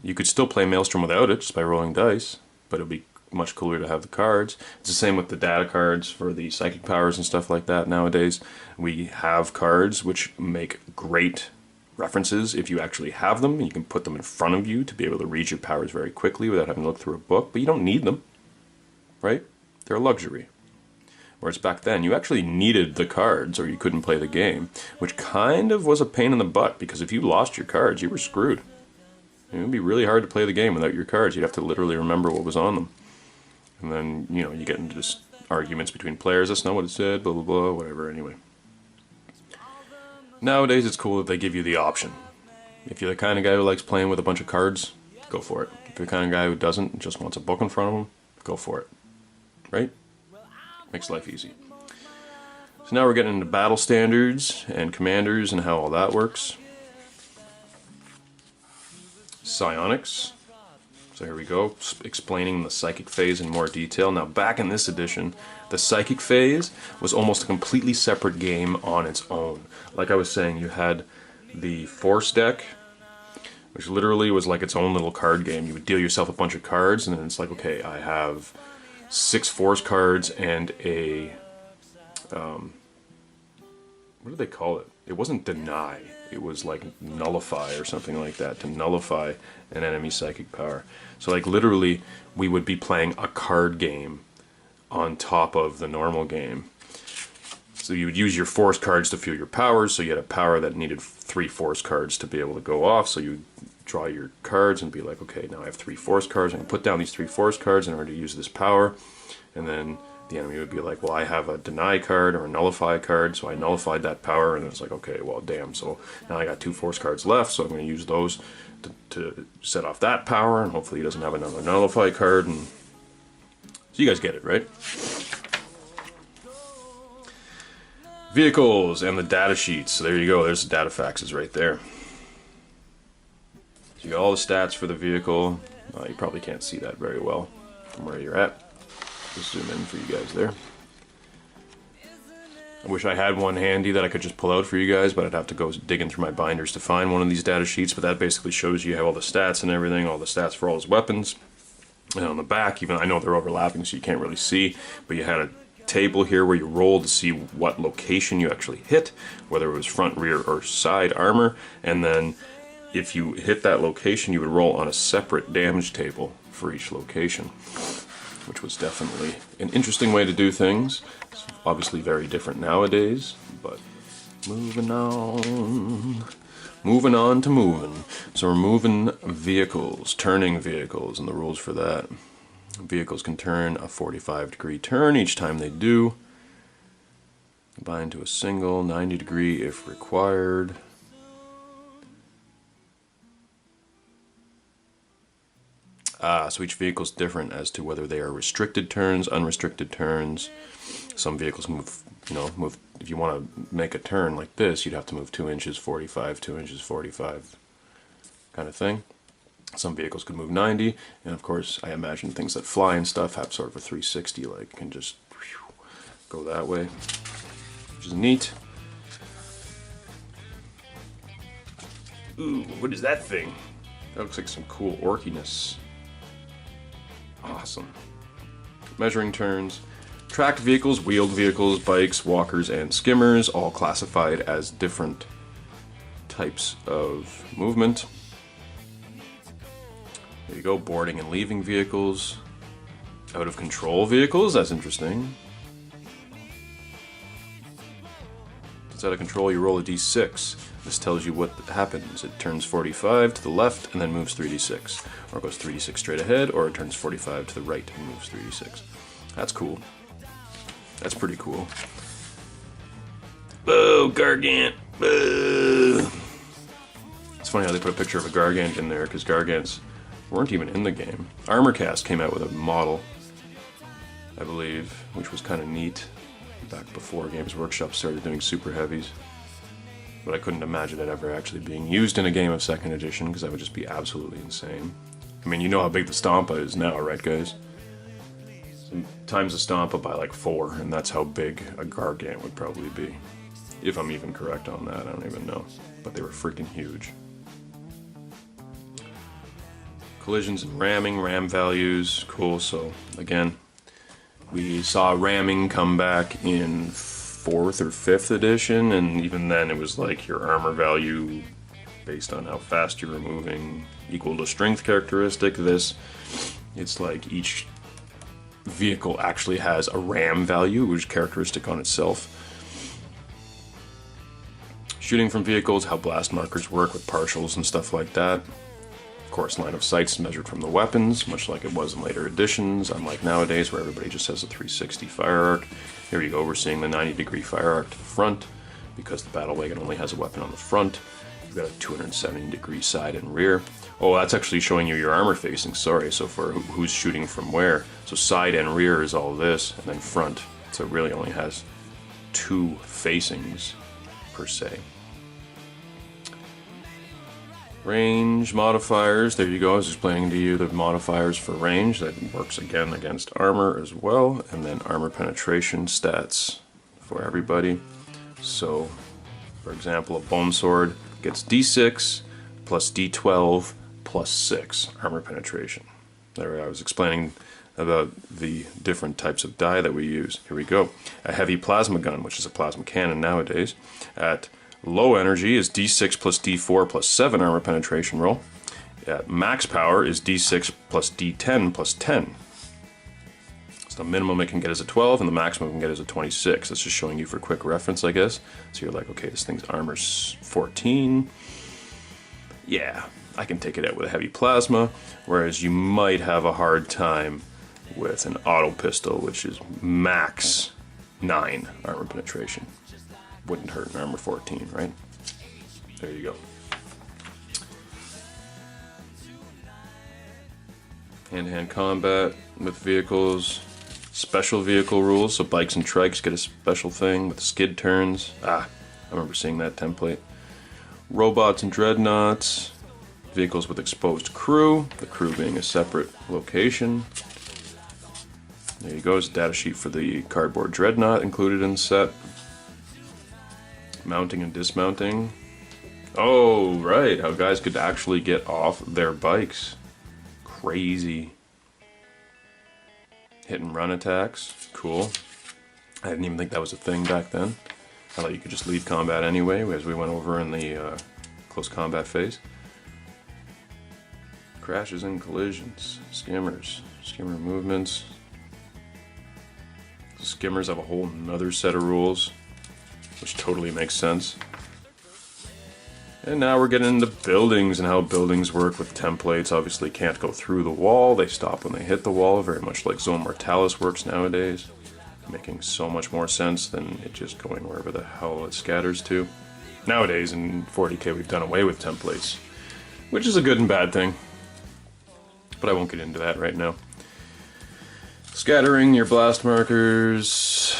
you could still play Maelstrom without it, just by rolling dice, but it would be much cooler to have the cards. It's the same with the data cards for the psychic powers and stuff like that nowadays. We have cards which make great references if you actually have them, and you can put them in front of you to be able to read your powers very quickly without having to look through a book, but you don't need them, right? They're a luxury. Whereas back then, you actually needed the cards or you couldn't play the game, which kind of was a pain in the butt, because if you lost your cards, you were screwed. It would be really hard to play the game without your cards. You'd have to literally remember what was on them. And then, you know, you get into just arguments between players, that's not what it said, blah, blah, blah, whatever, anyway. Nowadays, it's cool that they give you the option. If you're the kind of guy who likes playing with a bunch of cards, go for it. If you're the kind of guy who doesn't, and just wants a book in front of him, go for it. Right? Makes life easy. So now we're getting into battle standards and commanders and how all that works. Psionics. So here we go, explaining the psychic phase in more detail. Now back in this edition, the psychic phase was almost a completely separate game on its own. Like I was saying, you had the force deck, which literally was like its own little card game. You would deal yourself a bunch of cards, and then it's like, okay, I have 6 force cards and a... what do they call it? it wasn't deny, it was like nullify or something like that, to nullify an enemy psychic power. So like literally we would be playing a card game on top of the normal game. So you would use your force cards to fuel your powers, so you had a power that needed 3 force cards to be able to go off, so you draw your cards and be like, okay, now I have 3 force cards, I can put down these 3 force cards in order to use this power, and then the enemy would be like, well, I have a deny card or a nullify card, so I nullified that power, and it's like, okay, well, damn, so now I got 2 force cards left, so I'm going to use those to set off that power, and hopefully he doesn't have another nullify card, and so you guys get it, right? Vehicles and the data sheets. So there you go, there's the data faxes right there. So you got all the stats for the vehicle. You probably can't see that very well from where you're at. Just zoom in for you guys there. I wish I had one handy that I could just pull out for you guys, but I'd have to go digging through my binders to find one of these data sheets. But that basically shows you have all the stats and everything, all the stats for all his weapons. And on the back, even I know they're overlapping so you can't really see, but you had a table here where you roll to see what location you actually hit, whether it was front, rear, or side armor, and then if you hit that location you would roll on a separate damage table for each location, which was definitely an interesting way to do things. It's obviously very different nowadays, but moving on to moving. So we're moving vehicles, turning vehicles, and the rules for that. Vehicles can turn a 45-degree turn each time they do. Combine to a single 90-degree if required. So each vehicle is different as to whether they are restricted turns, unrestricted turns. Some vehicles move, if you want to make a turn like this, you'd have to move 2 inches 45, 2 inches 45 kind of thing. Some vehicles can move 90, and of course I imagine things that fly and stuff have sort of a 360, like can just go that way, which is neat. Ooh, what is that thing? That looks like some cool orkiness. Awesome. Measuring turns. Tracked vehicles, wheeled vehicles, bikes, walkers, and skimmers, all classified as different types of movement. There you go, boarding and leaving vehicles. Out of control vehicles, that's interesting. If it's out of control, you roll a d6. This tells you what happens. It turns 45 to the left and then moves 3d6. Or it goes 3d6 straight ahead, or it turns 45 to the right and moves 3d6. That's cool. That's pretty cool. Boo, Gargant! Boo! It's funny how they put a picture of a Gargant in there, because Gargants weren't even in the game. Armorcast came out with a model, I believe, which was kind of neat back before Games Workshop started doing super heavies. But I couldn't imagine it ever actually being used in a game of 2nd edition, because that would just be absolutely insane. I mean, you know how big the Stompa is now, right guys? So times the Stompa by like 4, and that's how big a Gargant would probably be. If I'm even correct on that, I don't even know. But they were freaking huge. Collisions and ramming, ram values, cool. So again, we saw ramming come back in 4th or 5th edition, and even then it was like your armor value based on how fast you were moving equal to strength characteristic. This, it's like each vehicle actually has a ram value, which is characteristic on itself. Shooting from vehicles, how blast markers work with partials and stuff like that. Of course, line of sight's measured from the weapons, much like it was in later editions, unlike nowadays where everybody just has a 360 fire arc. Here you go, we're seeing the 90-degree fire arc to the front, because the battle wagon only has a weapon on the front. You've got a 270-degree side and rear. Oh, that's actually showing you your armor facing, sorry, so for who's shooting from where. So side and rear is all this, and then front. So it really only has 2 facings, per se. Range modifiers, there you go, I was explaining to you the modifiers for range. That works again against armor as well, and then armor penetration stats for everybody. So, for example, a bone sword gets d6 plus d12 plus 6 armor penetration. There I was explaining about the different types of die that we use. Here we go. A heavy plasma gun, which is a plasma cannon nowadays, at Low energy is d6 plus d4 plus 7 armor penetration roll. Max power is d6 plus d10 plus 10. So the minimum it can get is a 12, and the maximum it can get is a 26. That's just showing you for quick reference, I guess. So you're like, okay, this thing's armor's 14. Yeah, I can take it out with a heavy plasma, whereas you might have a hard time with an auto pistol, which is max 9 armor penetration. Wouldn't hurt an armor 14, right? There you go. Hand-to-hand combat with vehicles. Special vehicle rules, so bikes and trikes get a special thing with skid turns. I remember seeing that template. Robots and dreadnoughts. Vehicles with exposed crew, the crew being a separate location. There you go, it's a data sheet for the cardboard dreadnought included in the set. Mounting and dismounting. Oh, right, how guys could actually get off their bikes. Crazy. Hit and run attacks, cool. I didn't even think that was a thing back then. I thought you could just leave combat anyway, as we went over in the close combat phase. Crashes and collisions, skimmers, skimmer movements. The skimmers have a whole nother set of rules, which totally makes sense. And now we're getting into buildings and how buildings work with templates. Obviously can't go through the wall, they stop when they hit the wall, very much like Zone Mortalis works nowadays. Making so much more sense than it just going wherever the hell it scatters to. Nowadays in 40k we've done away with templates, which is a good and bad thing. But I won't get into that right now. Scattering your blast markers,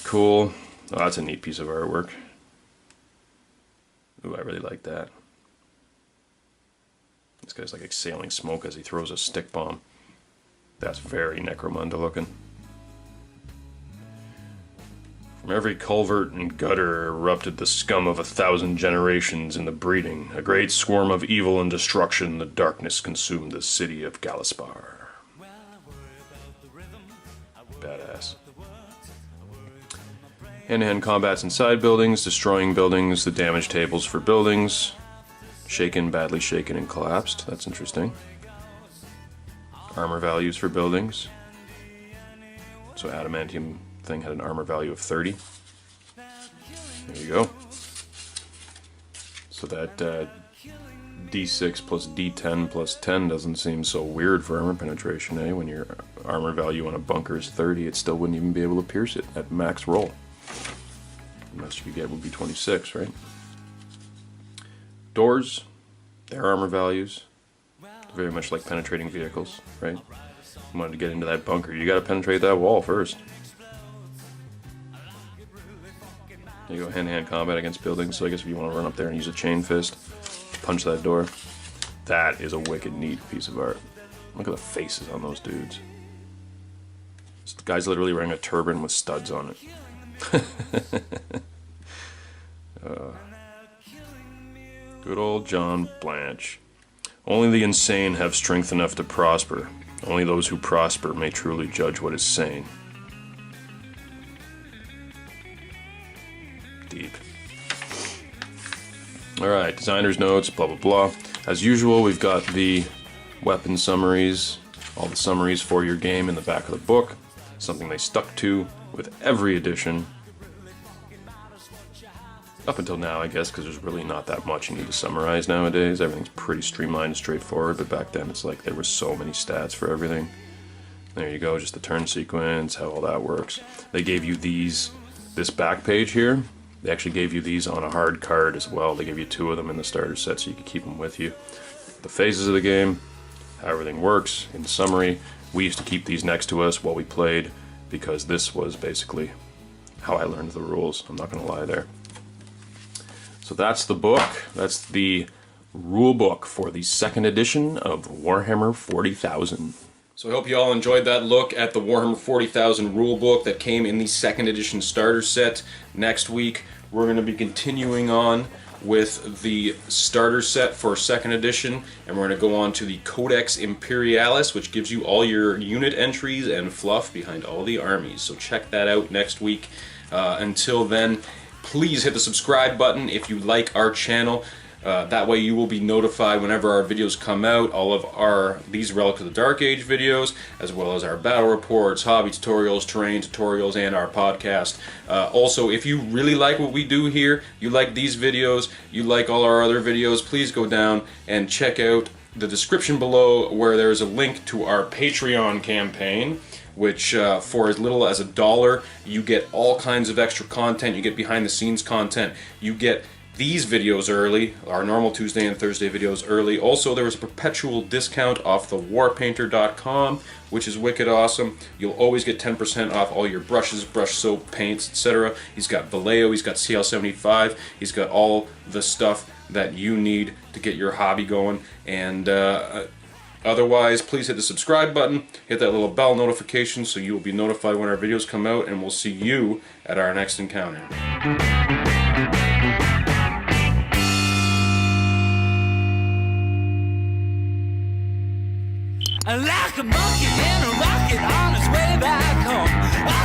cool. Oh, that's a neat piece of artwork. Ooh, I really like that. This guy's like exhaling smoke as he throws a stick bomb. That's very Necromunda looking. From every culvert and gutter erupted the scum of 1,000 generations in the breeding. A great swarm of evil and destruction, the darkness consumed the city of Galaspar. Badass. Hand-to-hand combats inside buildings, destroying buildings, the damage tables for buildings. Shaken, badly shaken, and collapsed. That's interesting. Armor values for buildings. So adamantium thing had an armor value of 30. There you go. So that D6 plus D10 plus 10 doesn't seem so weird for armor penetration, eh? When your armor value on a bunker is 30, it still wouldn't even be able to pierce it at max roll. Unless you could get would be 26, right? Doors, their armor values, very much like penetrating vehicles, right? You wanted to get into that bunker, you gotta penetrate that wall first. There you go, hand-to-hand combat against buildings, so I guess if you want to run up there and use a chain fist, punch that door. That is a wicked neat piece of art. Look at the faces on those dudes. This guy's literally wearing a turban with studs on it. Good old John Blanche. Only the insane have strength enough to prosper. Only those who prosper may truly judge what is sane. Deep. Alright, designer's notes, blah blah blah. As usual, we've got the weapon summaries, all the summaries for your game in the back of the book. Something they stuck to with every edition. Up until now, I guess, because there's really not that much you need to summarize nowadays. Everything's pretty streamlined and straightforward, but back then it's like there were so many stats for everything. There you go, just the turn sequence, how all that works. They gave you these, this back page here, they actually gave you these on a hard card as well. They gave you 2 of them in the starter set so you could keep them with you. The phases of the game, how everything works, in summary. We used to keep these next to us while we played because this was basically how I learned the rules. I'm not going to lie there. So that's the book. That's the rule book for the 2nd edition of Warhammer 40,000. So I hope you all enjoyed that look at the Warhammer 40,000 rulebook that came in the 2nd edition starter set. Next week we're going to be continuing on with the starter set for 2nd edition, and we're going to go on to the Codex Imperialis, which gives you all your unit entries and fluff behind all the armies. So check that out next week. Until then, Please hit the subscribe button if you like our channel. That way you will be notified whenever our videos come out, all of these Relics of the Dark Age videos, as well as our battle reports, hobby tutorials, terrain tutorials, and our podcast. Also, if you really like what we do here, you like these videos, you like all our other videos, please go down and check out the description below where there's a link to our Patreon campaign, which for as little as $1, you get all kinds of extra content. You get behind the scenes content. You get these videos early, our normal Tuesday and Thursday videos early. Also, there is a perpetual discount off the warpainter.com, which is wicked awesome. You'll always get 10% off all your brushes, brush soap, paints, etc. He's got Vallejo, he's got CL75, he's got all the stuff that you need to get your hobby going. And otherwise, please hit the subscribe button, hit that little bell notification so you will be notified when our videos come out, and we'll see you at our next encounter. Like a monkey in a rocket on his way back home.